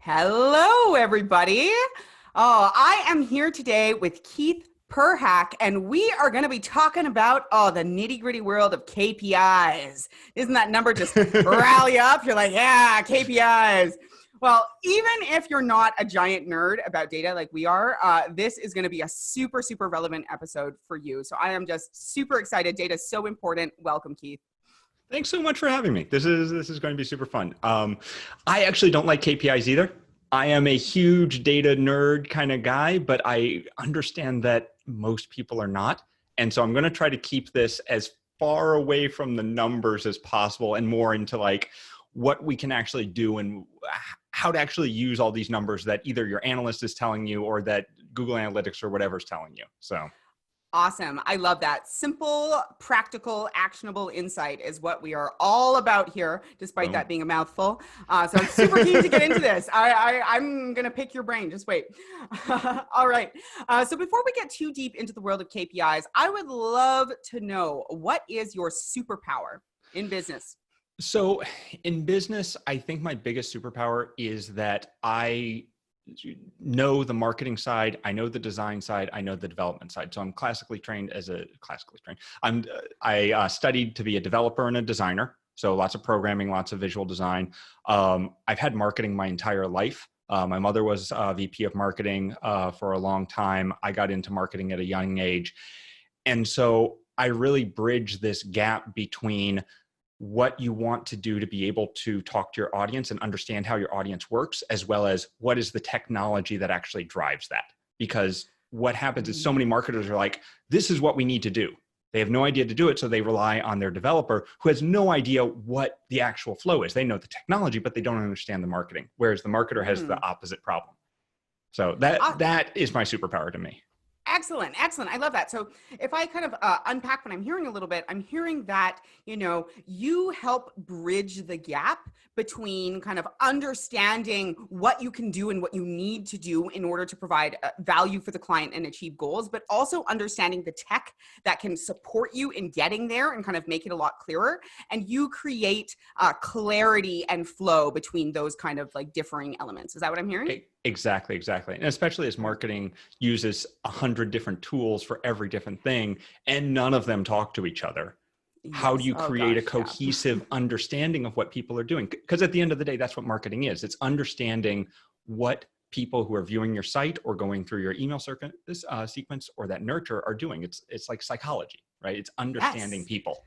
Hello, everybody. Oh, I am here today with Keith Perhac, and we are going to be talking about, the nitty-gritty world of KPIs. Isn't that number just rally up? You're like, yeah, KPIs. Well, even if you're not a giant nerd about data like we are, this is going to be a super, super relevant episode for you. So I am just super excited. Data is so important. Welcome, Keith. Thanks so much for having me. This is going to be super fun. I actually don't like KPIs either. I am a huge data nerd kind of guy, but I understand that most people are not. And so I'm going to try to keep this as far away from the numbers as possible and more into like what we can actually do and how to actually use all these numbers that either your analyst is telling you or that Google Analytics or whatever is telling you. So. Awesome. I love that. Simple, practical, actionable insight is what we are all about here, despite that being a mouthful. So I'm super keen to get into this. I'm going to pick your brain. Just wait. All right. So before we get too deep into the world of KPIs, I would love to know, what is your superpower in business? So in business, I think my biggest superpower is that I know the marketing side, I know the design side, I know the development side. So I'm classically trained. I studied to be a developer and a designer. So lots of programming, lots of visual design. I've had marketing my entire life. My mother was VP of marketing for a long time. I got into marketing at a young age. And so I really bridge this gap between what you want to do to be able to talk to your audience and understand how your audience works, as well as what is the technology that actually drives that. Because what happens is so many marketers are like, this is what we need to do. They have no idea to do it, so they rely on their developer who has no idea what the actual flow is. They know the technology, but they don't understand the marketing, whereas the marketer has the opposite problem. So that is my superpower to me. Excellent. Excellent. I love that. So if I kind of unpack what I'm hearing a little bit, I'm hearing that, you help bridge the gap between kind of understanding what you can do and what you need to do in order to provide value for the client and achieve goals, but also understanding the tech that can support you in getting there and kind of make it a lot clearer. And you create clarity and flow between those kind of like differing elements. Is that what I'm hearing? Exactly. And especially as marketing uses 100 different tools for every different thing, and none of them talk to each other. Yes. How do you create a cohesive understanding of what people are doing? Because at the end of the day, that's what marketing is. It's understanding what people who are viewing your site or going through your email sequence or that nurture are doing. It's like psychology, right? It's understanding people.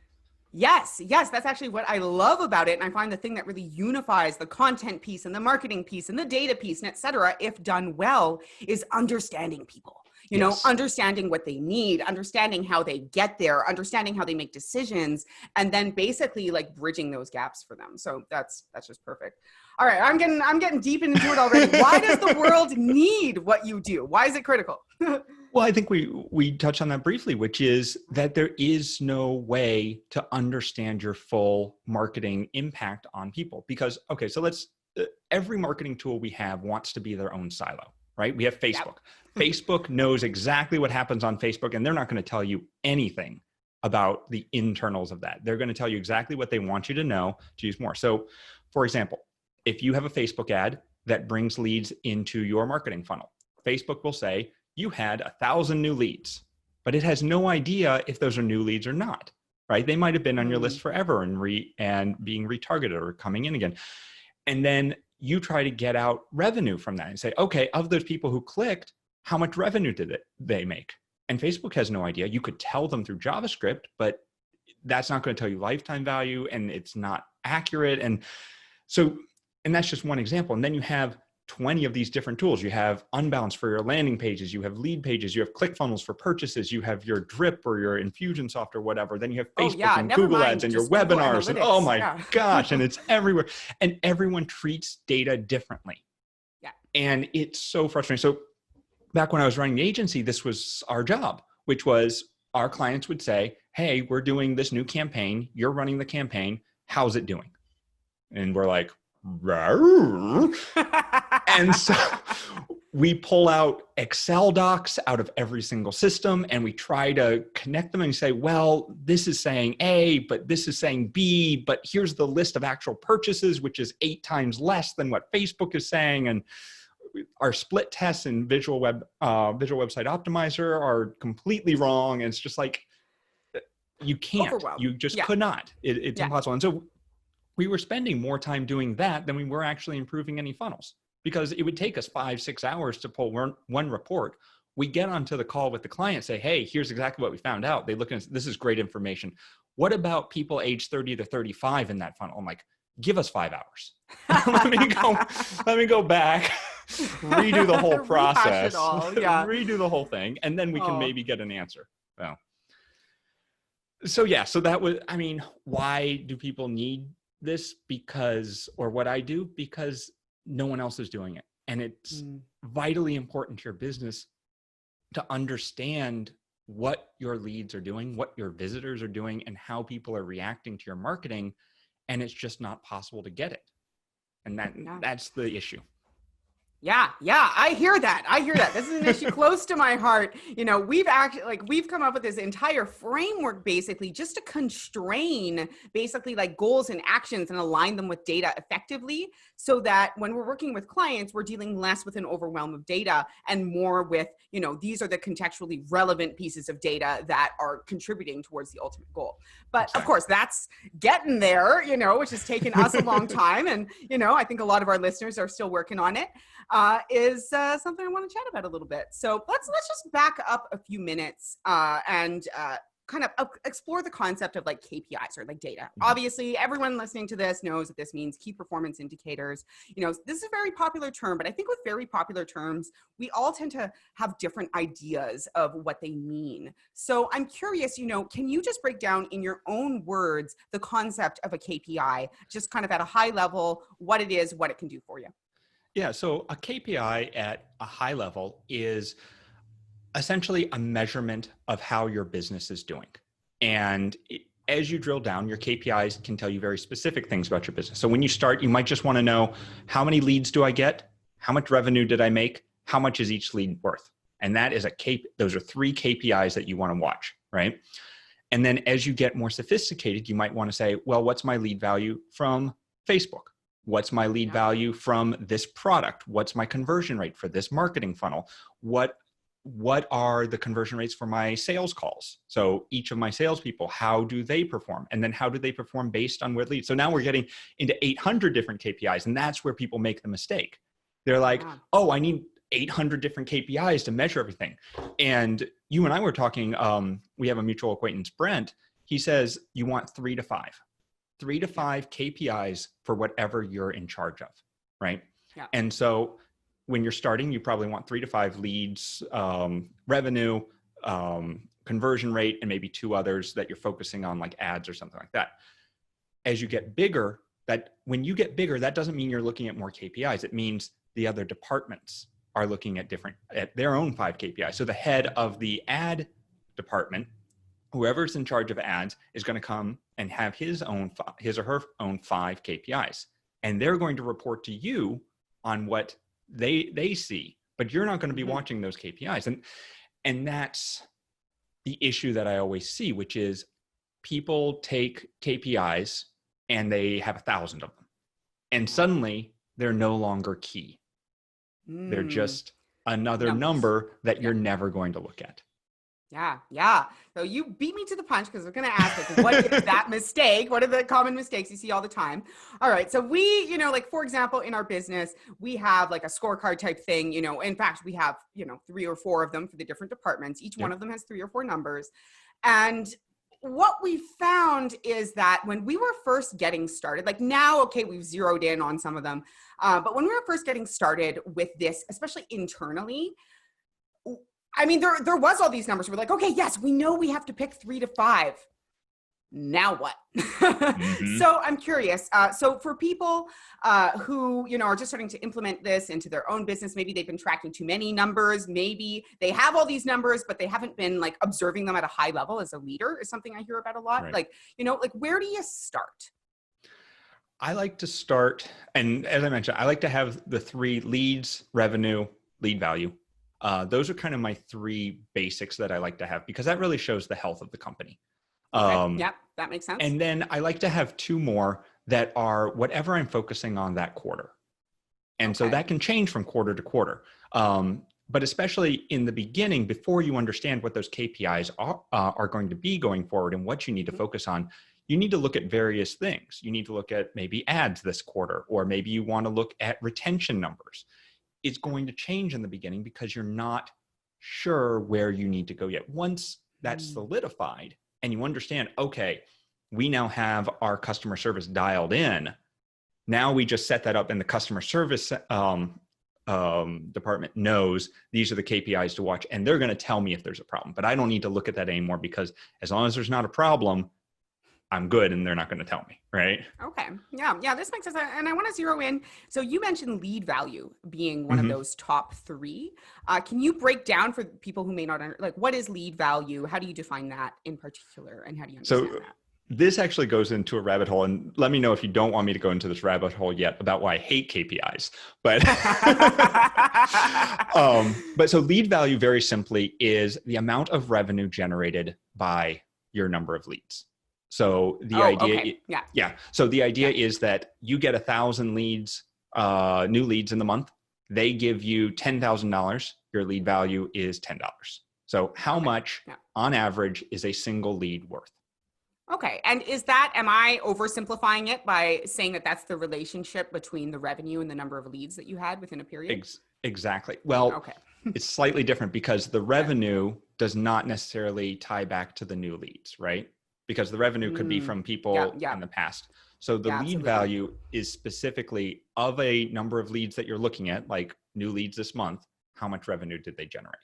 Yes, that's actually what I love about it. And I find the thing that really unifies the content piece and the marketing piece and the data piece and et cetera, if done well, is understanding people. Understanding what they need, understanding how they get there, understanding how they make decisions, and then basically like bridging those gaps for them. So that's just perfect. All right, I'm getting deep into it already. Why does the world need what you do? Why is it critical? Well, I think we touched on that briefly, which is that there is no way to understand your full marketing impact on people. Because, so every marketing tool we have wants to be their own silo, right? We have Facebook. Yep. Facebook knows exactly what happens on Facebook, and they're not going to tell you anything about the internals of that. They're going to tell you exactly what they want you to know to use more. So, for example, if you have a Facebook ad that brings leads into your marketing funnel, Facebook will say, you had 1,000 new leads, but it has no idea if those are new leads or not, right? They might've been on your list forever and being retargeted or coming in again. And then you try to get out revenue from that and say, okay, of those people who clicked, how much revenue did they make? And Facebook has no idea. You could tell them through JavaScript, but that's not going to tell you lifetime value, and it's not accurate. And that's just one example. And then you have 20 of these different tools. You have Unbounce for your landing pages, you have lead pages, you have ClickFunnels for purchases, you have your Drip or your Infusionsoft or whatever. Then you have Facebook and Google Ads and your webinars and oh my gosh, and it's everywhere. And everyone treats data differently. Yeah. And it's so frustrating. So back when I was running the agency, this was our job, which was our clients would say, hey, we're doing this new campaign. You're running the campaign. How's it doing? And we're like, and so we pull out Excel docs out of every single system and we try to connect them and say, well, this is saying A, but this is saying B, but here's the list of actual purchases, which is 8 times less than what Facebook is saying. And our split tests in Visual Website Optimizer are completely wrong. And it's just like, you can't, Overwhelmed. you just could not. It's impossible. And so we were spending more time doing that than we were actually improving any funnels, because it would take us 5-6 hours to pull one report. We get onto the call with the client, say, hey, here's exactly what we found out. They look at this is great information. What about people age 30 to 35 in that funnel? I'm like, give us 5 hours. let me go back, redo the whole process, redo the whole thing, and then we can maybe get an answer. Well, so that was, I mean, why do people need this? Because no one else is doing it. And it's vitally important to your business to understand what your leads are doing, what your visitors are doing, and how people are reacting to your marketing. And it's just not possible to get it. And that's the issue. Yeah, I hear that. This is an issue close to my heart. We've come up with this entire framework basically just to constrain basically like goals and actions and align them with data effectively, so that when we're working with clients, we're dealing less with an overwhelm of data and more with, these are the contextually relevant pieces of data that are contributing towards the ultimate goal. But Of course, that's getting there, which has taken us a long time. And, I think a lot of our listeners are still working on it. Is something I want to chat about a little bit. So let's just back up a few minutes and kind of explore the concept of like KPIs or like data. Obviously, everyone listening to this knows that this means key performance indicators. This is a very popular term, but I think with very popular terms, we all tend to have different ideas of what they mean. So I'm curious, can you just break down in your own words the concept of a KPI, just kind of at a high level, what it is, what it can do for you? Yeah, so a KPI at a high level is essentially a measurement of how your business is doing. And as you drill down, your KPIs can tell you very specific things about your business. So when you start, you might just want to know, how many leads do I get? How much revenue did I make? How much is each lead worth? And that is those are 3 KPIs that you want to watch, right? And then as you get more sophisticated, you might want to say, well, what's my lead value from Facebook? What's my lead value from this product? What's my conversion rate for this marketing funnel? What are the conversion rates for my sales calls? So each of my salespeople, how do they perform? And then how do they perform based on what leads? So now we're getting into 800 different KPIs, and that's where people make the mistake. They're like, oh, I need 800 different KPIs to measure everything. And you and I were talking, we have a mutual acquaintance, Brent. He says you want 3 to 5. 3 to 5 KPIs for whatever you're in charge of, right? Yeah. And so when you're starting, you probably want 3 to 5 leads, revenue, conversion rate, and maybe 2 others that you're focusing on, like ads or something like that. As you get bigger, when you get bigger, that doesn't mean you're looking at more KPIs. It means the other departments are looking at their own 5 KPIs. So the head of the ad department, whoever's in charge of ads, is going to come and have his or her own 5 KPIs. And they're going to report to you on what they see, but you're not going to be watching those KPIs. And that's the issue that I always see, which is people take KPIs and they have 1,000 of them. And suddenly they're no longer key. They're just another number that you're never going to look at. Yeah. So you beat me to the punch, because we're going to ask, like, what is that mistake? What are the common mistakes you see all the time? All right. So we, like, for example, in our business, we have like a scorecard type thing, in fact, we have, 3 or 4 of them for the different departments. Each one of them has 3 or 4 numbers. And what we found is that when we were first getting started, like now, okay, we've zeroed in on some of them. But when we were first getting started with this, especially internally, I mean, there was all these numbers. We're like, okay, yes, we know we have to pick 3 to 5. Now what? So I'm curious. So for people who, are just starting to implement this into their own business, maybe they've been tracking too many numbers. Maybe they have all these numbers, but they haven't been like observing them at a high level as a leader, is something I hear about a lot. Right. Like, where do you start? I like to start, and as I mentioned, I like to have the 3 leads, revenue, lead value. Those are kind of my three basics that I like to have, because that really shows the health of the company. Okay. Yep. That makes sense. And then I like to have two more that are whatever I'm focusing on that quarter. And so that can change from quarter to quarter. But especially in the beginning, before you understand what those KPIs are going to be going forward and what you need to focus on, you need to look at various things. You need to look at maybe ads this quarter, or maybe you want to look at retention numbers. It's going to change in the beginning because you're not sure where you need to go yet. Once that's solidified and you understand, okay, we now have our customer service dialed in. Now we just set that up, and the customer service department knows these are the KPIs to watch, and they're going to tell me if there's a problem. But I don't need to look at that anymore, because as long as there's not a problem, I'm good, and they're not going to tell me, right? Okay. Yeah, this makes sense. And I want to zero in. So you mentioned lead value being one of those top three. Can you break down for people who may not what is lead value? How do you define that in particular, and how do you understand that? This actually goes into a rabbit hole, and let me know if you don't want me to go into this rabbit hole yet about why I hate KPIs. But so lead value, very simply, is the amount of revenue generated by your number of leads. So the idea, So the idea is that you get 1,000 leads, new leads in the month. They give you $10,000. Your lead value is $10. So how much on average is a single lead worth? Okay. And am I oversimplifying it by saying that that's the relationship between the revenue and the number of leads that you had within a period? Exactly. Well, it's slightly different, because the revenue does not necessarily tie back to the new leads, right? Because the revenue could be from people in the past. So the lead value is specifically of a number of leads that you're looking at, like new leads this month, how much revenue did they generate?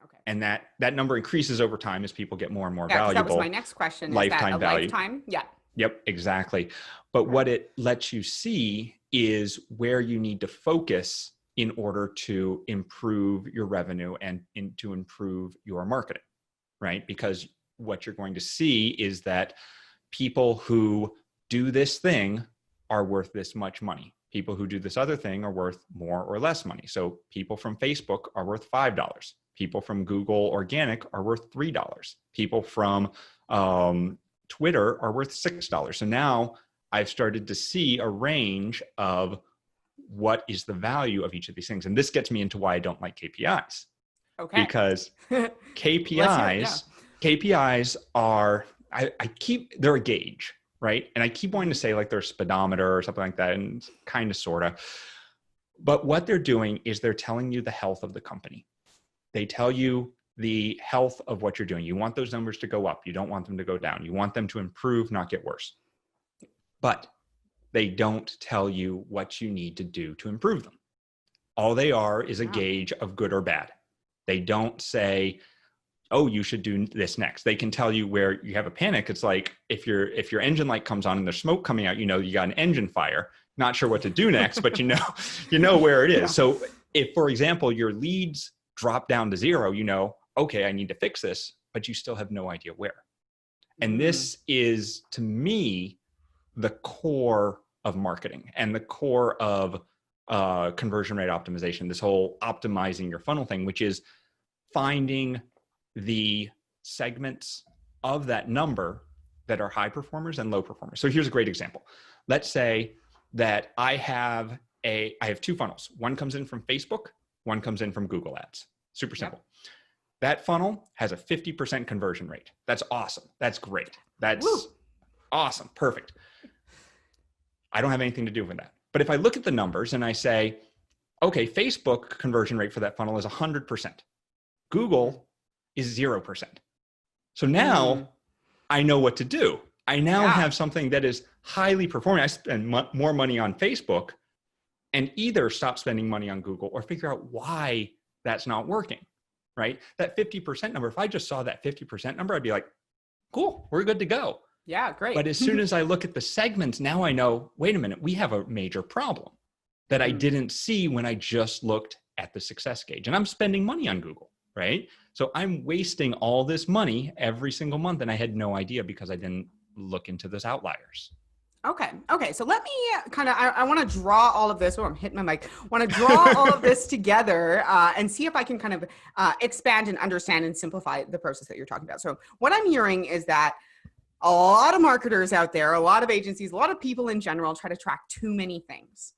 Okay. And that number increases over time as people get more and more valuable. That was my next question. Lifetime value. Lifetime? Yeah. Yep, exactly. But what it lets you see is where you need to focus in order to improve your revenue and to improve your marketing, right? Because what you're going to see is that people who do this thing are worth this much money. People who do this other thing are worth more or less money. So people from Facebook are worth $5. People from Google Organic are worth $3. People from Twitter are worth $6. So now I've started to see a range of what is the value of each of these things. And this gets me into why I don't like KPIs. Okay. Because KPIs are, they're a gauge, right? And I keep wanting to say like they're a speedometer or something like that, and kind of, sort of. But what they're doing is they're telling you the health of the company. They tell you the health of what you're doing. You want those numbers to go up. You don't want them to go down. You want them to improve, not get worse. But they don't tell you what you need to do to improve them. All they are is a gauge of good or bad. They don't say, oh, you should do this next. They can tell you where you have a panic. It's like if your engine light comes on and there's smoke coming out, you know you got an engine fire. Not sure what to do next, but you know where it is. Yeah. So if, for example, your leads drop down to 0, you know, okay, I need to fix this, but you still have no idea where. And this is, to me, the core of marketing and the core of conversion rate optimization, this whole optimizing your funnel thing, which is finding the segments of that number that are high performers and low performers. So here's a great example. Let's say that I have 2 funnels. One comes in from Facebook, one comes in from Google Ads. Super simple. Yep. That funnel has a 50% conversion rate. That's awesome. That's great. That's awesome. Perfect. I don't have anything to do with that. But if I look at the numbers and I say, okay, Facebook conversion rate for that funnel is 100%. Google is 0%. So now I know what to do. I now have something that is highly performing. I spend more money on Facebook and either stop spending money on Google or figure out why that's not working, right? That 50% number, if I just saw that 50% number, I'd be like, cool, we're good to go. Yeah, great. But as soon as I look at the segments, now I know, wait a minute, we have a major problem that I didn't see when I just looked at the success gauge. And I'm spending money on Google, right? So I'm wasting all this money every single month, and I had no idea because I didn't look into those outliers. Okay. Okay. So let me kind of, I want to draw all of this. Oh, I'm hitting my mic. Want to draw all of this together and see if I can kind of expand and understand and simplify the process that you're talking about. So what I'm hearing is that a lot of marketers out there, a lot of agencies, a lot of people in general try to track too many things.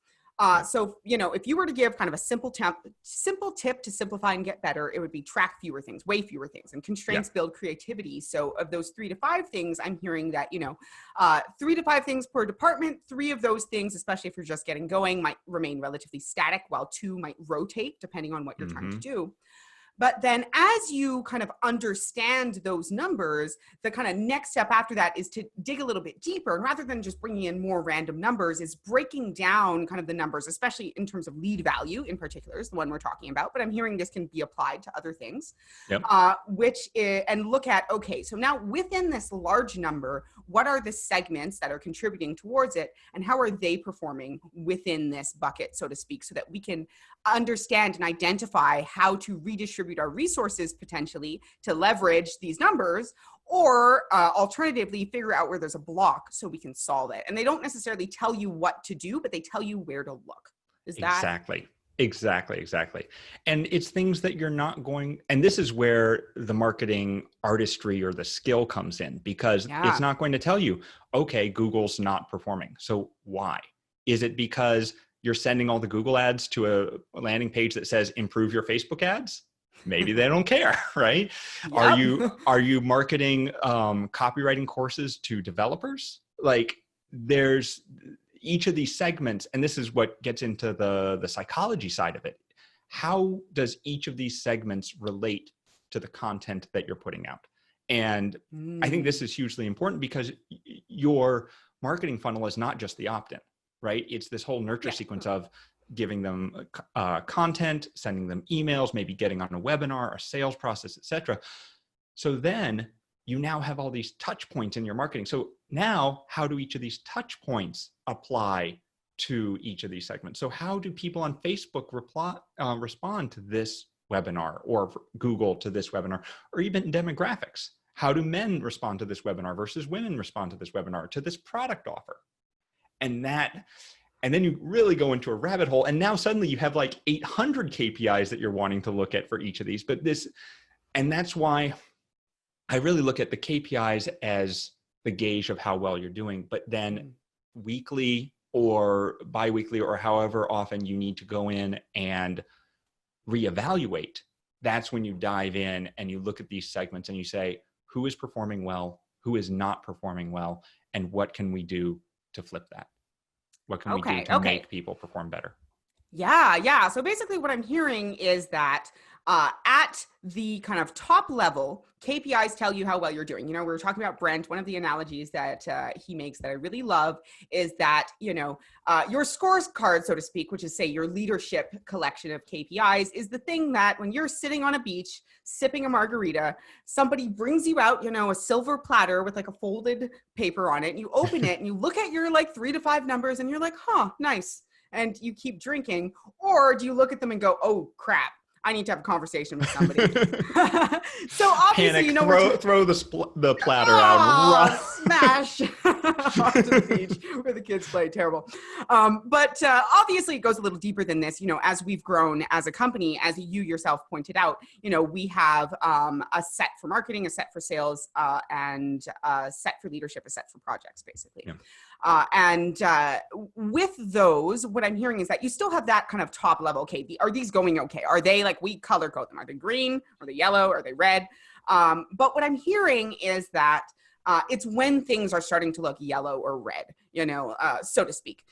So, if you were to give kind of a simple tip to simplify and get better, it would be track fewer things, way fewer things, and constraints build creativity. So of those 3 to 5 things, I'm hearing that, 3 to 5 things per department, 3 of those things, especially if you're just getting going, might remain relatively static, while 2 might rotate depending on what you're trying to do. But then as you kind of understand those numbers, the kind of next step after that is to dig a little bit deeper. And rather than just bringing in more random numbers, is breaking down kind of the numbers, especially in terms of lead value in particular is the one we're talking about. But I'm hearing this can be applied to other things, and look at, okay, so now within this large number, what are the segments that are contributing towards it? And how are they performing within this bucket, so to speak, so that we can understand and identify how to redistribute our resources potentially to leverage these numbers, or alternatively figure out where there's a block so we can solve it. And they don't necessarily tell you what to do, but they tell you where to look. Is that Exactly. And it's things that you're not going, and this is where the marketing artistry or the skill comes in, because it's not going to tell you, okay, Google's not performing. So why? Is it because you're sending all the Google ads to a landing page that says improve your Facebook ads? Maybe they don't care, right? Are you marketing copywriting courses to developers? Like, there's each of these segments, and this is what gets into the psychology side of it. How does each of these segments relate to the content that you're putting out? And I think this is hugely important, because your marketing funnel is not just the opt-in, right? It's this whole nurture sequence of giving them content, sending them emails, maybe getting on a webinar, a sales process, etc. So then you now have all these touch points in your marketing. So now, how do each of these touch points apply to each of these segments? So how do people on Facebook respond to this webinar, or Google to this webinar, or even demographics? How do men respond to this webinar versus women respond to this webinar, to this product offer? And then you really go into a rabbit hole, and now suddenly you have like 800 KPIs that you're wanting to look at for each of these. And that's why I really look at the KPIs as the gauge of how well you're doing, but then weekly or biweekly, or however often you need to go in and reevaluate. That's when you dive in and you look at these segments and you say, who is performing well, who is not performing well, and what can we do to flip that? What can we do to make people perform better? Yeah. So basically what I'm hearing is that at the kind of top level, KPIs tell you how well you're doing. We were talking about Brent. One of the analogies that he makes that I really love is that, your scorecard, so to speak, which is, say, your leadership collection of KPIs, is the thing that when you're sitting on a beach, sipping a margarita, somebody brings you out, a silver platter with like a folded paper on it, and you open it and you look at your like 3 to 5 numbers and you're like, nice. And you keep drinking? Or do you look at them and go, oh crap, I need to have a conversation with somebody? So obviously, panic, throw the platter out, smash onto the beach where the kids play. Terrible. But obviously it goes a little deeper than this. As we've grown as a company, as you yourself pointed out, we have a set for marketing, a set for sales, and a set for leadership, a set for projects, basically. Yeah. With those, what I'm hearing is that you still have that kind of top level. Okay, are these going okay? Are they like, we color code them? Are they green? Are they yellow? Are they red? But what I'm hearing is that it's when things are starting to look yellow or red, so to speak.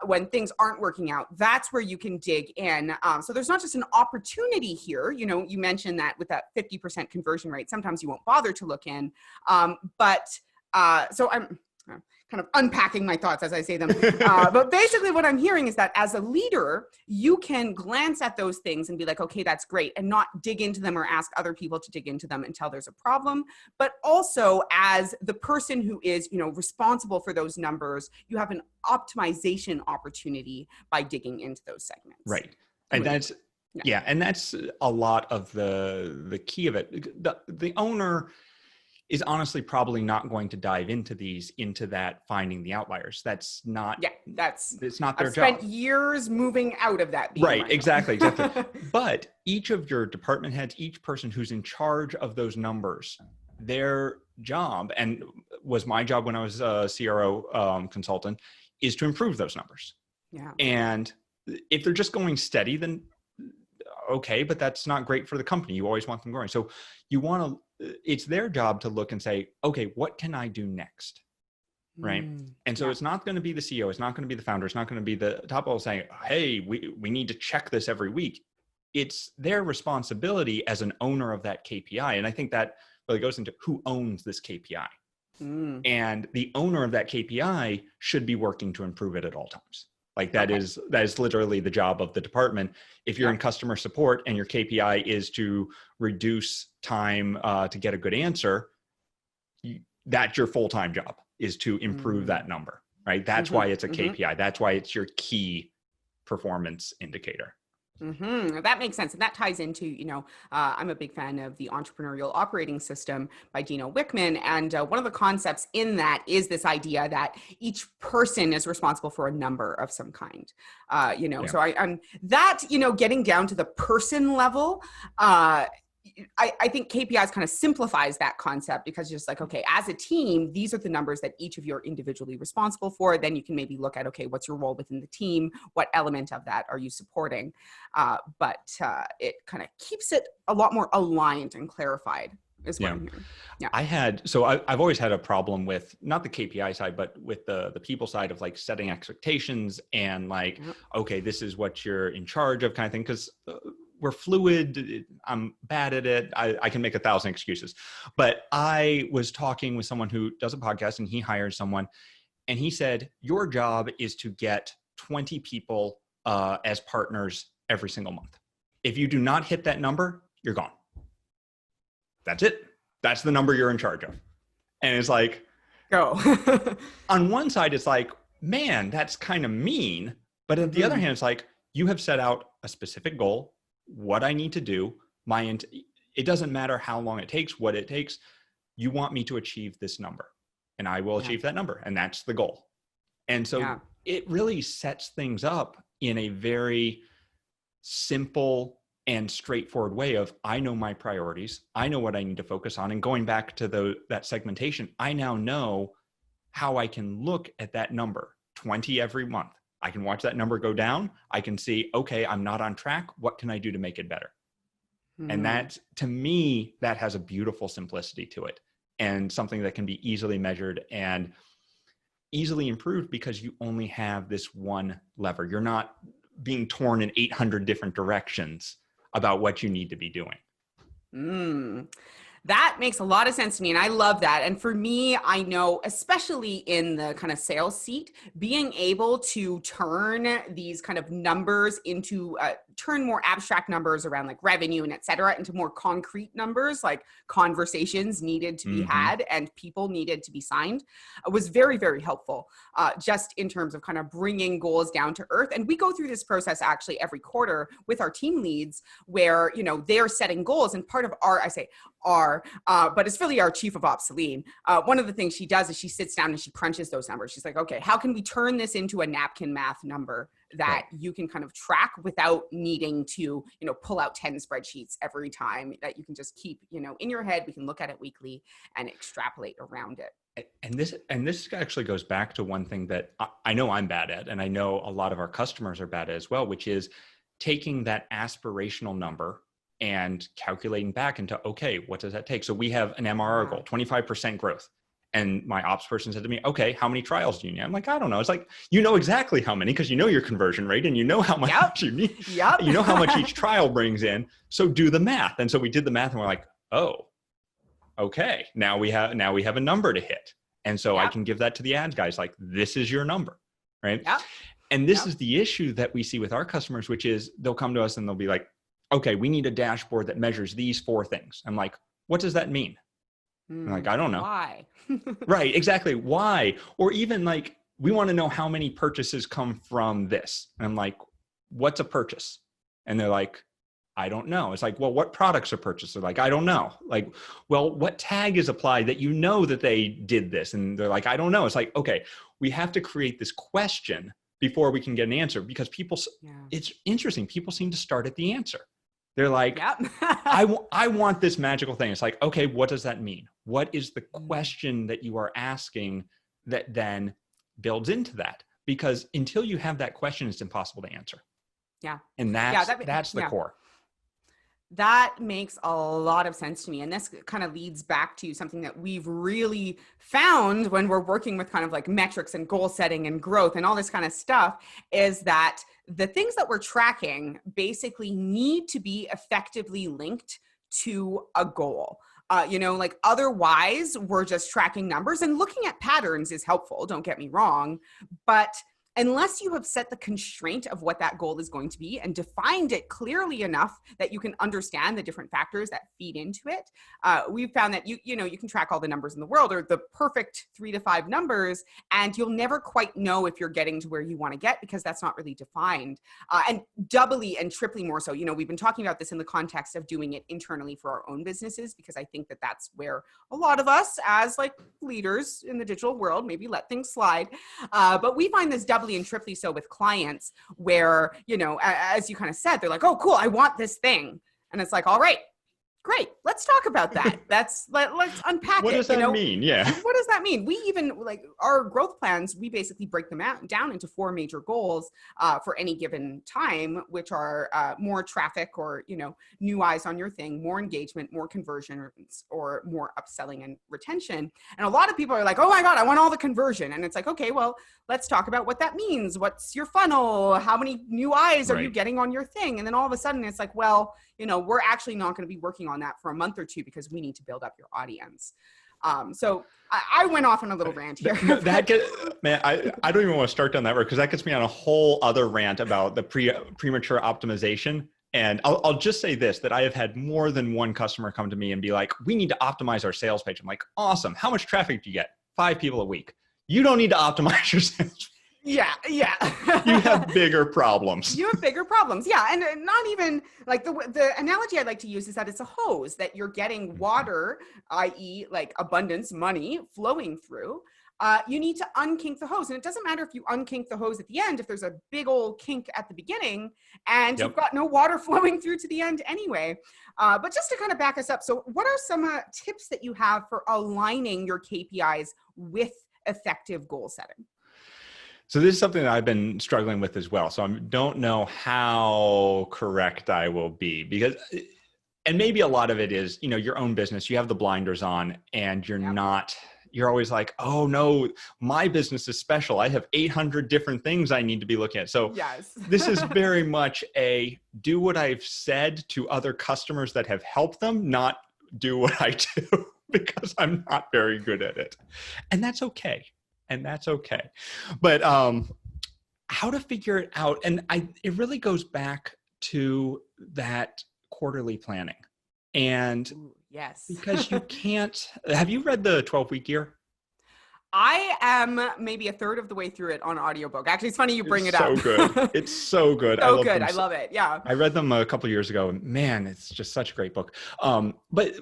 When things aren't working out, that's where you can dig in. So there's not just an opportunity here. You mentioned that with that 50% conversion rate, sometimes you won't bother to look in. So I'm kind of unpacking my thoughts as I say them. But basically what I'm hearing is that as a leader, you can glance at those things and be like, okay, that's great, and not dig into them or ask other people to dig into them until there's a problem. But also as the person who is, responsible for those numbers, you have an optimization opportunity by digging into those segments. Right. And that's, and that's a lot of the key of it. The owner, is honestly probably not going to dive into that finding the outliers. That's not, it's not their I've job. spent years moving out of that being Right, my exactly. job. But each of your department heads, each person who's in charge of those numbers, their job, and was my job when I was a CRO consultant, is to improve those numbers. Yeah. And if they're just going steady, then okay, but that's not great for the company. You always want them growing. So you want to, it's their job to look and say, okay, what can I do next? Right. And so it's not going to be the CEO. It's not going to be the founder. It's not going to be the top level saying, hey, we need to check this every week. It's their responsibility as an owner of that KPI. And I think that really goes into who owns this KPI. And the owner of that KPI should be working to improve it at all times. Like that is literally the job of the department. If you're in customer support and your KPI is to reduce time to get a good answer, that's your full-time job, is to improve that number, right? That's why it's a KPI. That's why it's your key performance indicator. That makes sense. And that ties into, I'm a big fan of the Entrepreneurial Operating System by Gino Wickman. And one of the concepts in that is this idea that each person is responsible for a number of some kind, so I'm that, getting down to the person level, I think KPIs kind of simplifies that concept, because just like, okay, as a team, these are the numbers that each of you are individually responsible for. Then you can maybe look at, okay, what's your role within the team? What element of that are you supporting? But it kind of keeps it a lot more aligned and clarified is what I'm hearing. Yeah. I've always had a problem with not the KPI side, but with the people side of like setting expectations and like, okay, this is what you're in charge of kind of thing. Because we're fluid. I'm bad at it. I can make 1,000 excuses. But I was talking with someone who does a podcast, and he hired someone, and he said, your job is to get 20 people as partners every single month. If you do not hit that number, you're gone. That's it. That's the number you're in charge of. And it's like, go. On one side, it's like, man, that's kind of mean. But on the other hand, it's like, you have set out a specific goal, what I need to do. It doesn't matter how long it takes, what it takes. You want me to achieve this number, and I will achieve that number. And that's the goal. And so it really sets things up in a very simple and straightforward way of, I know my priorities. I know what I need to focus on. And going back to that segmentation, I now know how I can look at that number, 20 every month. I can watch that number go down. I can see, okay, I'm not on track. What can I do to make it better? And that, to me, that has a beautiful simplicity to it, and something that can be easily measured and easily improved, because you only have this one lever. You're not being torn in 800 different directions about what you need to be doing. That makes a lot of sense to me. And I love that. And for me, I know, especially in the kind of sales seat, being able to turn these kind of numbers into, turn more abstract numbers around like revenue and et cetera into more concrete numbers, like conversations needed to be had and people needed to be signed, was very, very helpful, just in terms of kind of bringing goals down to earth. And we go through this process actually every quarter with our team leads, where, they're setting goals. And part of but it's really our chief of ops, Celine. One of the things she does is she sits down and she crunches those numbers. She's like, okay, how can we turn this into a napkin math number that you can kind of track without needing to, pull out 10 spreadsheets every time, that you can just keep, in your head. We can look at it weekly and extrapolate around it. And this actually goes back to one thing that I know I'm bad at, and I know a lot of our customers are bad at as well, which is taking that aspirational number and calculating back into, okay, what does that take? So we have an MRR goal, 25% growth. And my ops person said to me, okay, how many trials do you need? I'm like, I don't know. It's like, you know exactly how many, because you know your conversion rate and you know how much you need. You know how much each trial brings in. So do the math. And so we did the math and we're like, oh, okay, now we have a number to hit. And so I can give that to the ads guys, like, this is your number, right? And this is the issue that we see with our customers, which is they'll come to us and they'll be like, okay, we need a dashboard that measures these 4 things. I'm like, what does that mean? I'm like, I don't know. Why? Right, exactly. Why? Or even like, we want to know how many purchases come from this. And I'm like, what's a purchase? And they're like, I don't know. It's like, well, what products are purchased? They're like, I don't know. Like, well, what tag is applied that you know that they did this? And they're like, I don't know. It's like, okay, we have to create this question before we can get an answer, because people, it's interesting. People seem to start at the answer. They're like, yep. I want this magical thing. It's like, okay, what does that mean? What is the question that you are asking that then builds into that? Because until you have that question, it's impossible to answer. Yeah. And that's the core. That makes a lot of sense to me. And this kind of leads back to something that we've really found when we're working with kind of like metrics and goal setting and growth and all this kind of stuff, is that the things that we're tracking basically need to be effectively linked to a goal. Like otherwise we're just tracking numbers, and looking at patterns is helpful, don't get me wrong, but unless you have set the constraint of what that goal is going to be and defined it clearly enough that you can understand the different factors that feed into it, we've found that you can track all the numbers in the world, or the perfect 3 to 5 numbers, and you'll never quite know if you're getting to where you want to get, because that's not really defined. And doubly and triply more so, we've been talking about this in the context of doing it internally for our own businesses, because I think that that's where a lot of us as like leaders in the digital world maybe let things slide. But we find this doubly and triply so with clients, where, as you kind of said, they're like, oh, cool, I want this thing. And it's like, all right, great, let's talk about that. Let's unpack it. What does that mean? Yeah. What does that mean? We even, like, our growth plans, we basically break them down into 4 major goals for any given time, which are more traffic, or, new eyes on your thing, more engagement, more conversion, or more upselling and retention. And a lot of people are like, oh my God, I want all the conversion. And it's like, okay, well, let's talk about what that means. What's your funnel? How many new eyes are you getting on your thing? And then all of a sudden it's like, well, we're actually not going to be working on that for a month or two, because we need to build up your audience. So I went off on a little rant here. I don't even want to start down that road, because that gets me on a whole other rant about the premature optimization. And I'll just say this, that I have had more than one customer come to me and be like, we need to optimize our sales page. I'm like, awesome. How much traffic do you get? 5 people a week. You don't need to optimize your sales page. Yeah. You have bigger problems. You have bigger problems. Yeah. And not even like the analogy I like to use is that it's a hose that you're getting water, i.e. like abundance, money flowing through. You need to unkink the hose. And it doesn't matter if you unkink the hose at the end, if there's a big old kink at the beginning and you've got no water flowing through to the end anyway. But just to kind of back us up. So what are some tips that you have for aligning your KPIs with effective goal setting? So this is something that I've been struggling with as well. So I don't know how correct I will be, because, and maybe a lot of it is, your own business, you have the blinders on, and you're always like, oh no, my business is special. I have 800 different things I need to be looking at. So this is very much a do what I've said to other customers that have helped them, not do what I do, because I'm not very good at it. And that's okay. But how to figure it out. And it really goes back to that quarterly planning. And yes, because you can't, have you read the 12-week year? I am maybe a third of the way through it on audiobook. Actually, it's funny you bring it up. So good. It's so good. I love it. Yeah. I read them a couple of years ago. Man, it's just such a great book. But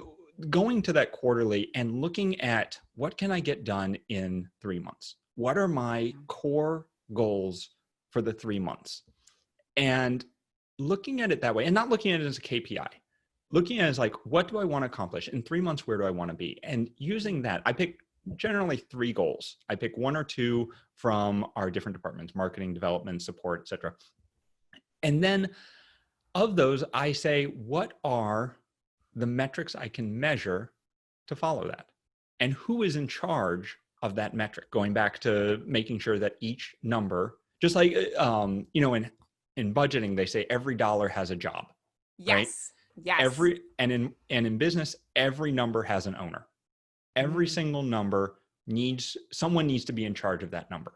going to that quarterly and looking at what can I get done in 3 months? What are my core goals for the 3 months? And looking at it that way, and not looking at it as a KPI, looking at it as like, what do I want to accomplish in 3 months? Where do I want to be? And using that, I pick generally 3 goals. I pick 1 or 2 from our different departments, marketing, development, support, et cetera. And then of those, I say, what are the metrics I can measure to follow that? And who is in charge of that metric? Going back to making sure that each number, just like, in budgeting, they say every dollar has a job. Yes. Right? Yes. And in business, every number has an owner. Every single number someone needs to be in charge of that number.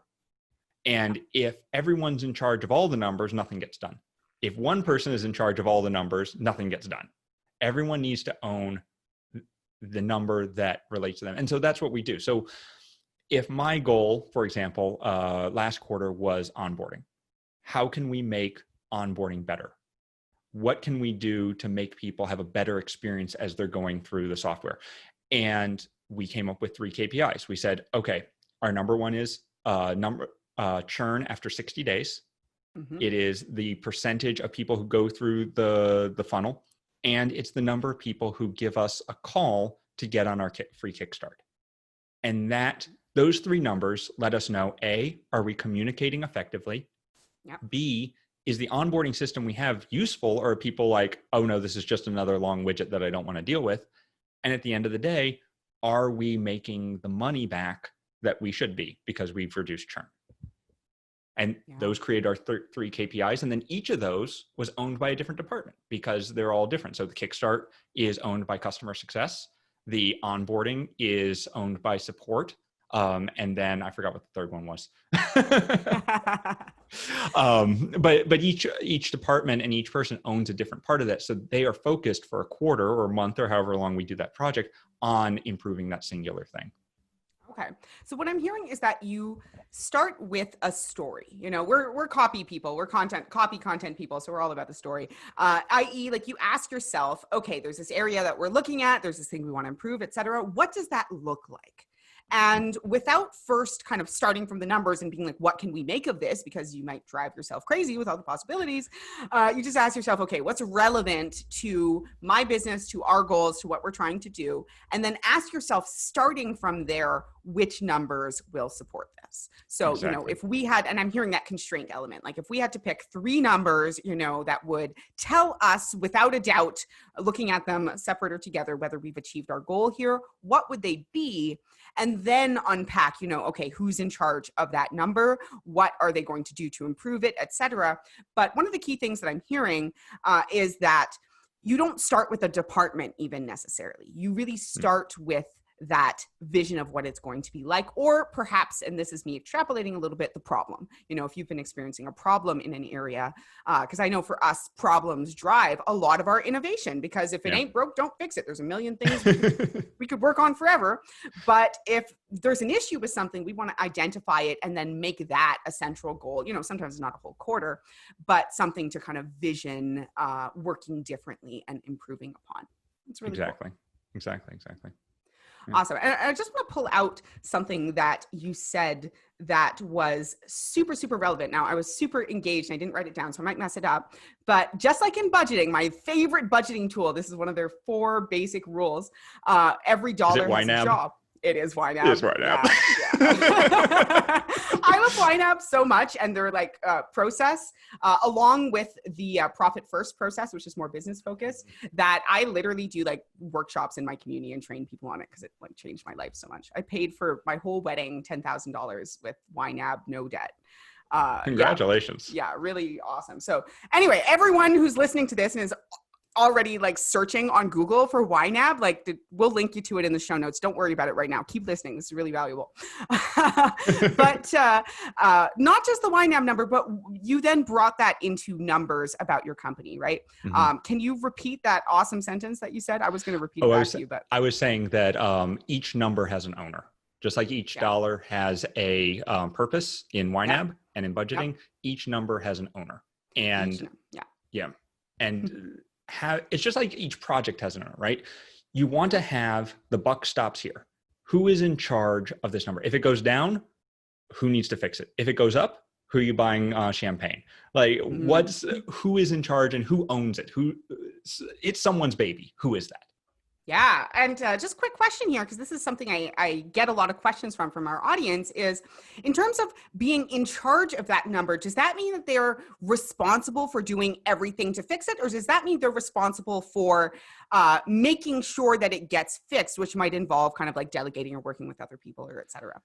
And if everyone's in charge of all the numbers, nothing gets done. If one person is in charge of all the numbers, nothing gets done. Everyone needs to own the number that relates to them. And so that's what we do. So if my goal, for example, last quarter was onboarding, how can we make onboarding better? what can we do to make people have a better experience as they're going through the software? And we came up with 3 KPIs. We said, okay, our number one is churn after 60 days. Mm-hmm. It is the percentage of people who go through the funnel, and it's the number of people who give us a call to get on our free kickstart. And those 3 numbers let us know, A, are we communicating effectively? Yep. B, is the onboarding system we have useful, or are people like, oh no, this is just another long widget that I don't want to deal with? And at the end of the day, are we making the money back that we should be because we've reduced churn? And those create our 3 KPIs. And then each of those was owned by a different department because they're all different. So the Kickstart is owned by customer success. The onboarding is owned by support. And then I forgot what the third one was. But each department and each person owns a different part of that. So they are focused for a quarter or a month or however long we do that project on improving that singular thing. Okay. So what I'm hearing is that you start with a story. You know, we're copy people, we're copy content people. So we're all about the story, i.e. like you ask yourself, okay, there's this area that we're looking at, there's this thing we want to improve, et cetera. What does that look like? And without first kind of starting from the numbers and being like, what can we make of this? Because you might drive yourself crazy with all the possibilities. You just ask yourself, okay, what's relevant to my business, to our goals, to what we're trying to do? And then ask yourself, starting from there, which numbers will support this? So, Exactly. You know, if we had, and I'm hearing that constraint element, like if we had to pick 3 numbers, you know, that would tell us without a doubt, looking at them separate or together, whether we've achieved our goal here, what would they be? And then unpack, you know, okay, who's in charge of that number? What are they going to do to improve it, et cetera? But one of the key things that I'm hearing is that you don't start with a department even necessarily. You really start with that vision of what it's going to be like, or perhaps, and this is me extrapolating a little bit, the problem. You know, if you've been experiencing a problem in an area, because I know for us, problems drive a lot of our innovation, because if it ain't broke, don't fix it. There's a million things we could work on forever. But if there's an issue with something, we want to identify it and then make that a central goal. You know, sometimes it's not a whole quarter, but something to kind of vision working differently and improving upon. It's really Exactly. cool. Exactly. Awesome. And I just want to pull out something that you said that was super, super relevant. Now, I was super engaged and I didn't write it down, so I might mess it up. But just like in budgeting, my favorite budgeting tool, this is one of their 4 basic rules. Every dollar has a job. It is YNAB. It is YNAB. Yeah. I love YNAB so much, and their like process, along with the profit first process, which is more business focused, that I literally do like workshops in my community and train people on it because it like changed my life so much. I paid for my whole wedding $10,000 with YNAB, no debt. Congratulations. Yeah, really awesome. So anyway, everyone who's listening to this and is already like searching on Google for YNAB, like we'll link you to it in the show notes. Don't worry about it right now. Keep listening. This is really valuable. But not just the YNAB number, but you then brought that into numbers about your company, right? Mm-hmm. Can you repeat that awesome sentence that you said? I was going to repeat it back to you, but I was saying that each number has an owner. Just like each dollar has a purpose in YNAB and in budgeting, each number has an owner. And and it's just like each project has an owner, right? You want to have the buck stops here. Who is in charge of this number? If it goes down, who needs to fix it? If it goes up, who are you buying champagne? Like who is in charge and who owns it? It's someone's baby. Who is that? Yeah. And just quick question here, because this is something I get a lot of questions from our audience, is in terms of being in charge of that number, does that mean that they're responsible for doing everything to fix it? Or does that mean they're responsible for making sure that it gets fixed, which might involve kind of like delegating or working with other people or et cetera?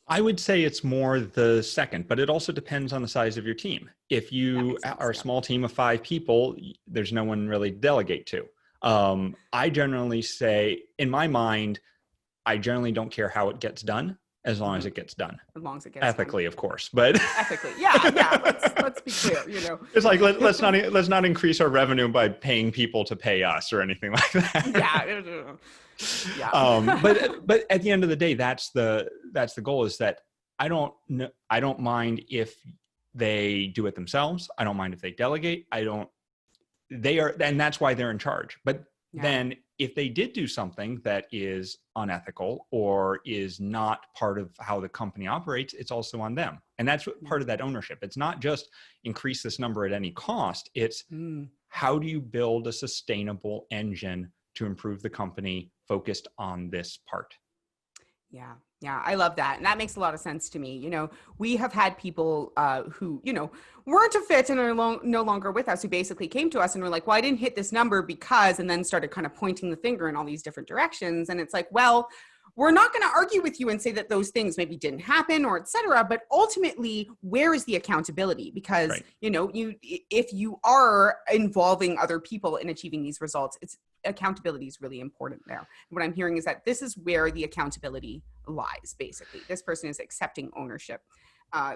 I would say it's more the second, but it also depends on the size of your team. If you are a small team of 5 people, there's no one really to delegate to. I generally say, in my mind, I generally don't care how it gets done as long as it gets done. As long as it gets ethically, done. Of course, but ethically, let's be clear. You know, it's like let's not increase our revenue by paying people to pay us or anything like that. But at the end of the day, that's the goal. Is that I don't mind if they do it themselves. I don't mind if they delegate. I don't and that's why they're in charge. But Yeah. then if they did do something that is unethical or is not part of how the company operates, it's also on them. And that's what part of that ownership. It's not just increase this number at any cost. It's how do you build a sustainable engine to improve the company focused on this part? Yeah. Yeah. I love that. And that makes a lot of sense to me. We have had people who, weren't a fit and are no longer with us, who basically came to us and were like, well, I didn't hit this number because, and then started kind of pointing the finger in all these different directions. And it's like, well, we're not going to argue with you and say that those things maybe didn't happen or et cetera, but ultimately, where is the accountability? Because, right. If you are involving other people in achieving these results, accountability is really important there. And what I'm hearing is that this is where the accountability lies, basically. This person is accepting ownership,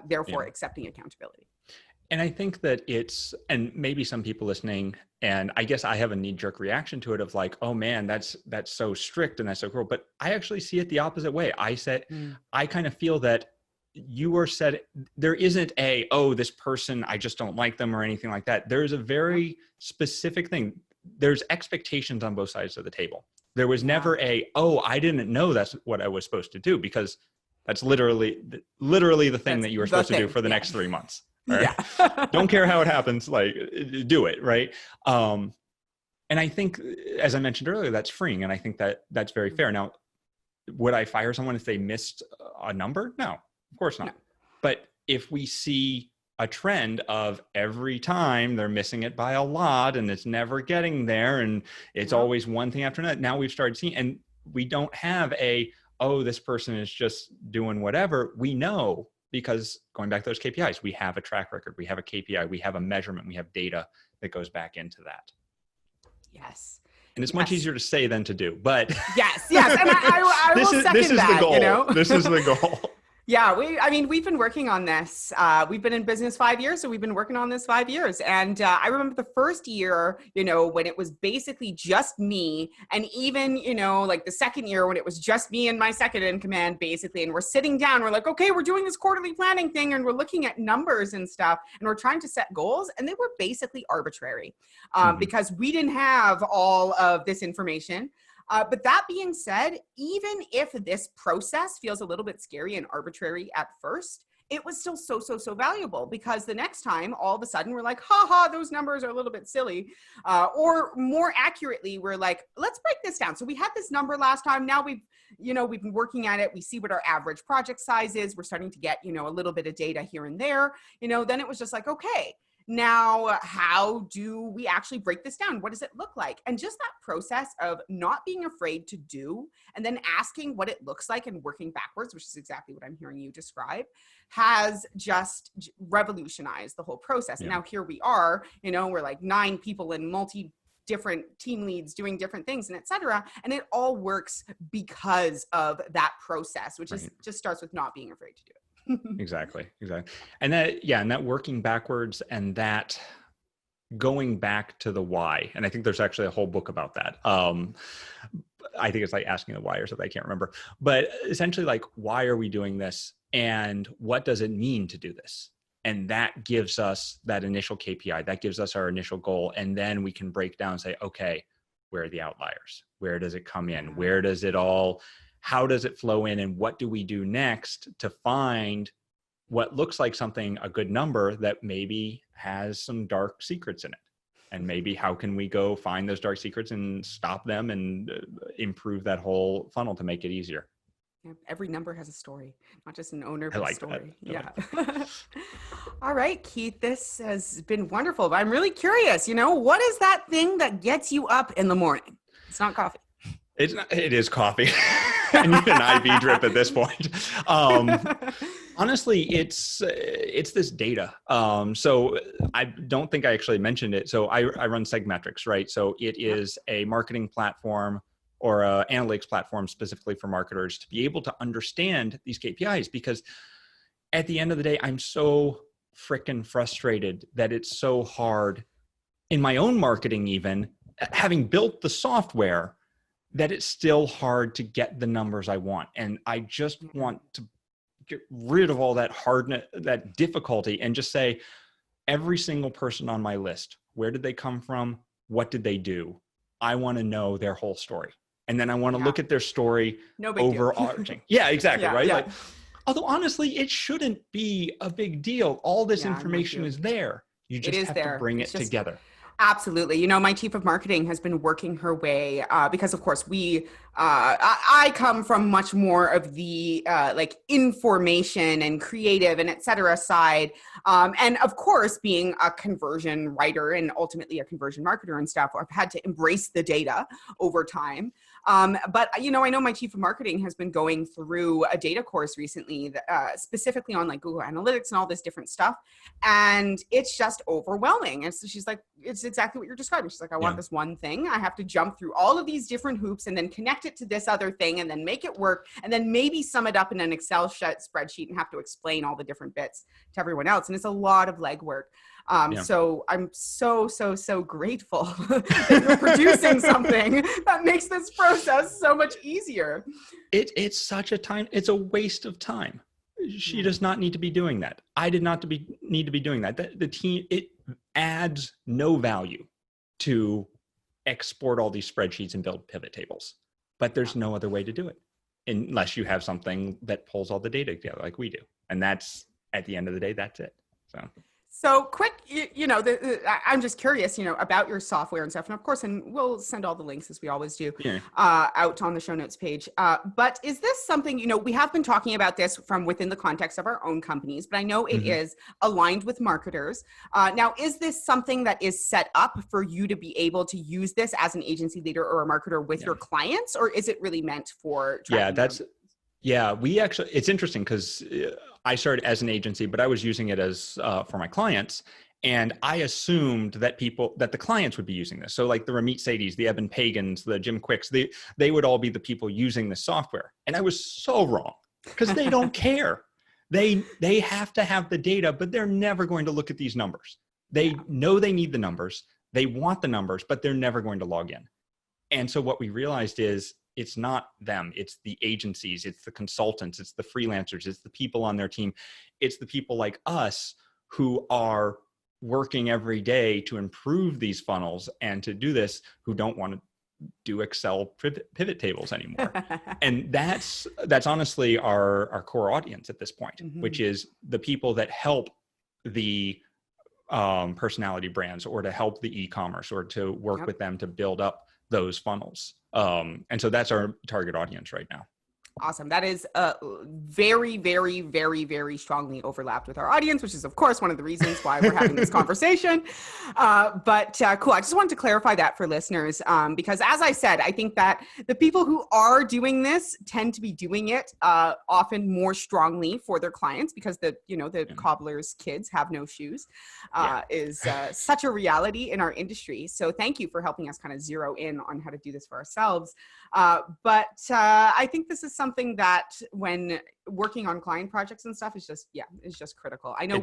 therefore accepting accountability. And I think that and maybe some people listening, and I guess I have a knee-jerk reaction to it of like, oh man, that's so strict and that's so cruel. But I actually see it the opposite way. I kind of feel that there isn't this person, I just don't like them or anything like that. There's a very specific thing. There's expectations on both sides of the table. There was never I didn't know that's what I was supposed to do, because that's literally the thing that you were supposed to do for the next 3 months. Right? Yeah. Don't care how it happens, like do it. Right. And I think, as I mentioned earlier, that's freeing. And I think that that's very fair. Now, would I fire someone if they missed a number? No, of course not. No. But if we see a trend of every time they're missing it by a lot and it's never getting there, and it's always one thing after another, now we've started seeing, and we don't have this person is just doing whatever. We know, because going back to those KPIs, we have a track record, we have a KPI, we have a measurement, we have data that goes back into that. Yes. And it's much easier to say than to do, but yes. And I will second this is that, the goal. This is the goal. Yeah, we've been working on this. We've been in business 5 years, so we've been working on this 5 years. And I remember the first year, when it was basically just me, and even, like the second year when it was just me and my second in command, basically, and we're sitting down, we're like, okay, we're doing this quarterly planning thing, and we're looking at numbers and stuff, and we're trying to set goals, and they were basically arbitrary because we didn't have all of this information. But that being said, even if this process feels a little bit scary and arbitrary at first, it was still so valuable, because the next time, all of a sudden, we're like, those numbers are a little bit silly. Or more accurately, we're like, let's break this down. So we had this number last time. Now we've been working at it. We see what our average project size is. We're starting to get, a little bit of data here and there. Then it was just like, okay, now, how do we actually break this down? What does it look like? And just that process of not being afraid to do, and then asking what it looks like and working backwards, which is exactly what I'm hearing you describe, has just revolutionized the whole process. Yeah. And now here we are, we're like 9 people and different team leads doing different things, and et cetera. And it all works because of that process, which is just starts with not being afraid to do it. Exactly. And that working backwards, and that going back to the why. And I think there's actually a whole book about that. I think it's like asking the why or something. I can't remember, but essentially like, why are we doing this? And what does it mean to do this? And that gives us that initial KPI, that gives us our initial goal. And then we can break down and say, okay, where are the outliers? Where does it come in? Where does it how does it flow in, and what do we do next to find what looks like a good number that maybe has some dark secrets in it? And maybe how can we go find those dark secrets and stop them and improve that whole funnel to make it easier? Yeah, every number has a story, not just an owner, but a story. Yeah. All right, Keith, this has been wonderful, but I'm really curious, what is that thing that gets you up in the morning? It's not coffee. It is coffee. I need an IV drip at this point. Honestly, it's this data. So I don't think I actually mentioned it. So I run SegMetrics, right? So it is a marketing platform or an analytics platform specifically for marketers to be able to understand these KPIs, because at the end of the day, I'm so freaking frustrated that it's so hard in my own marketing, even having built the software, that it's still hard to get the numbers I want. And I just want to get rid of all that hardness, that difficulty, and just say, every single person on my list, where did they come from? What did they do? I want to know their whole story. And then I want to look at their story No big overarching. Yeah, exactly. Right. Yeah. Like, although honestly, it shouldn't be a big deal. All this information is there. You just have to bring it together. Absolutely. You know, my chief of marketing has been working her way because, of course, I come from much more of the like information and creative and et cetera side. And of course, being a conversion writer and ultimately a conversion marketer and stuff, I've had to embrace the data over time. But, you know, I know my chief of marketing has been going through a data course recently that, specifically on like Google Analytics and all this different stuff. And it's just overwhelming. And so she's like, it's exactly what you're describing. She's like, I want this one thing. I have to jump through all of these different hoops and then connect it to this other thing and then make it work. And then maybe sum it up in an Excel spreadsheet and have to explain all the different bits to everyone else. And it's a lot of legwork. So I'm so grateful that you're producing something that makes this process so much easier. It's such it's a waste of time. She does not need to be doing that. I did not need to be doing that. The team, it adds no value to export all these spreadsheets and build pivot tables, but there's no other way to do it unless you have something that pulls all the data together like we do. And that's, at the end of the day, that's it. So quick, you know, I'm just curious, you know, about your software and stuff. And of course, and we'll send all the links as we always do out on the show notes page. But is this something, you know, we have been talking about this from within the context of our own companies, but I know it is aligned with marketers. Now, is this something that is set up for you to be able to use this as an agency leader or a marketer with your clients, or is it really meant for tracking we actually, it's interesting because I started as an agency, but I was using it as for my clients. And I assumed that the clients would be using this. So like the Ramit Sethi's, the Eben Pagans, the Jim Quicks, they would all be the people using the software. And I was so wrong because they don't care. They have to have the data, but they're never going to look at these numbers. They know they need the numbers. They want the numbers, but they're never going to log in. And so what we realized is, it's not them, it's the agencies, it's the consultants, it's the freelancers, it's the people on their team. It's the people like us who are working every day to improve these funnels and to do this, who don't want to do Excel pivot tables anymore. And that's honestly our core audience at this point, which is the people that help the personality brands or to help the e-commerce or to work with them to build up those funnels. And so that's our target audience right now. Awesome. That is very, very, very, very strongly overlapped with our audience, which is, of course, one of the reasons why we're having this conversation. But cool. I just wanted to clarify that for listeners, because as I said, I think that the people who are doing this tend to be doing it often more strongly for their clients because the cobbler's kids have no shoes is such a reality in our industry. So thank you for helping us kind of zero in on how to do this for ourselves. But I think this is something that when working on client projects and stuff is just critical. I know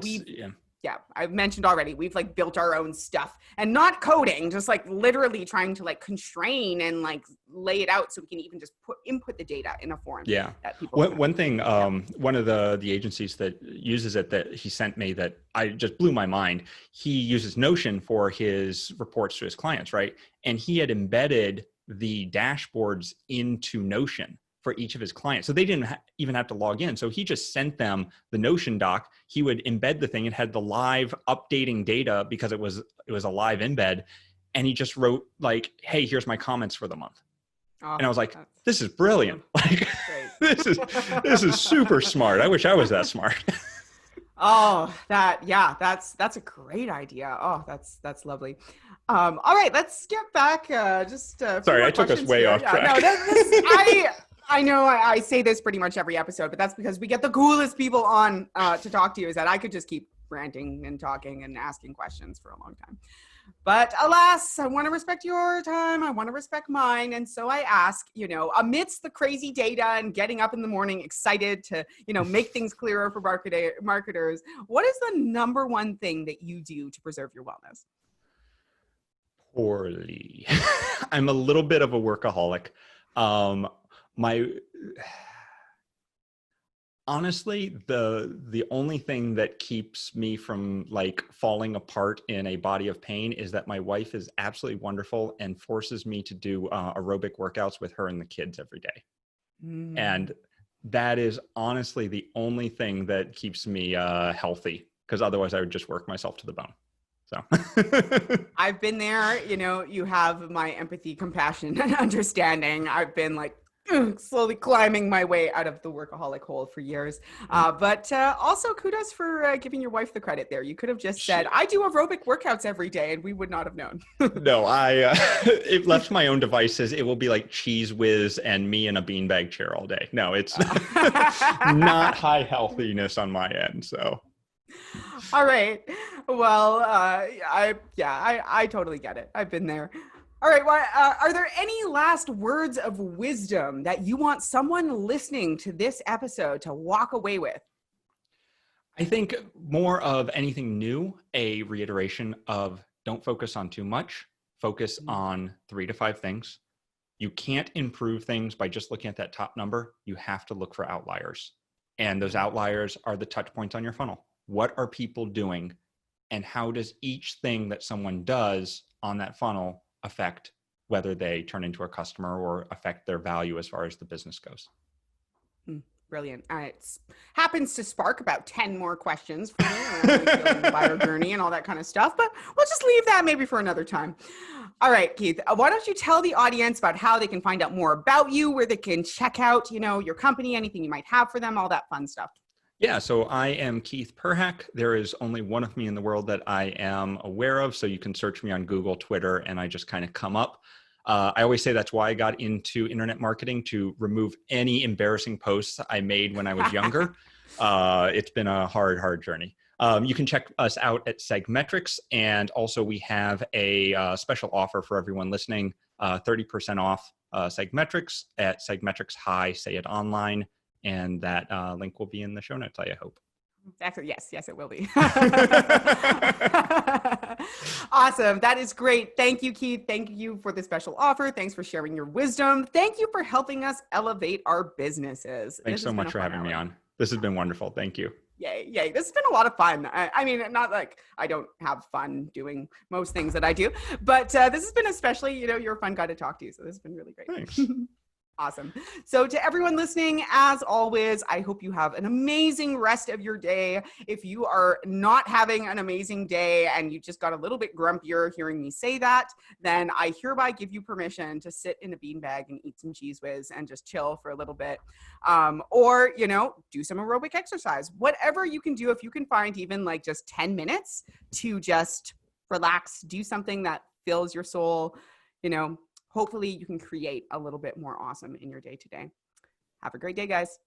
I've mentioned already, we've like built our own stuff and not coding, just like literally trying to like constrain and like lay it out so we can even just input the data in a form. That people one thing, one of the agencies that uses it that he sent me that I just blew my mind, he uses Notion for his reports to his clients, right? And he had embedded the dashboards into Notion for each of his clients. So they didn't even have to log in. So he just sent them the Notion doc. He would embed the thing. It had the live updating data because it was a live embed. And he just wrote like, hey, here's my comments for the month. And I was like, this is brilliant. Like, this is super smart. I wish I was that smart. That's a great idea. Oh, that's lovely. All right, let's get back. Sorry, I took us way off track. I know I say this pretty much every episode, but that's because we get the coolest people on to talk to you. Is that I could just keep ranting and talking and asking questions for a long time. But alas, I want to respect your time. I want to respect mine. And so I ask, amidst the crazy data and getting up in the morning excited to, make things clearer for marketers, what is the number one thing that you do to preserve your wellness? Poorly. I'm a little bit of a workaholic. honestly, the only thing that keeps me from like falling apart in a body of pain is that my wife is absolutely wonderful and forces me to do aerobic workouts with her and the kids every day. And that is honestly the only thing that keeps me healthy, because otherwise I would just work myself to the bone. So I've been there, you have my empathy, compassion, and understanding. I've been like slowly climbing my way out of the workaholic hole for years. But also kudos for giving your wife the credit there. You could have just said, I do aerobic workouts every day, and we would not have known. No, if left to my own devices, it will be like Cheese Whiz and me in a beanbag chair all day. No, it's not high healthiness on my end. So. All right. Well, I totally get it. I've been there. All right. Well, are there any last words of wisdom that you want someone listening to this episode to walk away with? I think more of anything new, a reiteration of don't focus on too much, focus on 3 to 5 things. You can't improve things by just looking at that top number. You have to look for outliers. And those outliers are the touch points on your funnel. What are people doing? And how does each thing that someone does on that funnel affect whether they turn into a customer or affect their value as far as the business goes? Brilliant. It happens to spark about 10 more questions for me around the buyer journey and all that kind of stuff, but we'll just leave that maybe for another time. All right, Keith, why don't you tell the audience about how they can find out more about you, where they can check out, your company, anything you might have for them, all that fun stuff. Yeah, so I am Keith Perhac. There is only one of me in the world that I am aware of, so you can search me on Google, Twitter, and I just kind of come up. I always say that's why I got into internet marketing, to remove any embarrassing posts I made when I was younger. It's been a hard journey. You can check us out at SegMetrics, and also we have a special offer for everyone listening, 30% off SegMetrics at SegMetrics High, Say It Online. And that link will be in the show notes, I hope. Exactly. Yes, it will be. Awesome. That is great. Thank you, Keith. Thank you for the special offer. Thanks for sharing your wisdom. Thank you for helping us elevate our businesses. Thanks so much for having me on. This has been wonderful. Thank you. Yay. This has been a lot of fun. I mean, not like I don't have fun doing most things that I do, but this has been especially, you're a fun guy to talk to. So this has been really great. Thanks. Awesome. So to everyone listening, as always, I hope you have an amazing rest of your day. If you are not having an amazing day and you just got a little bit grumpier hearing me say that, then I hereby give you permission to sit in a beanbag and eat some Cheese Whiz and just chill for a little bit. Or, do some aerobic exercise. Whatever you can do, if you can find even like just 10 minutes to just relax, do something that fills your soul, hopefully you can create a little bit more awesome in your day today. Have a great day, guys.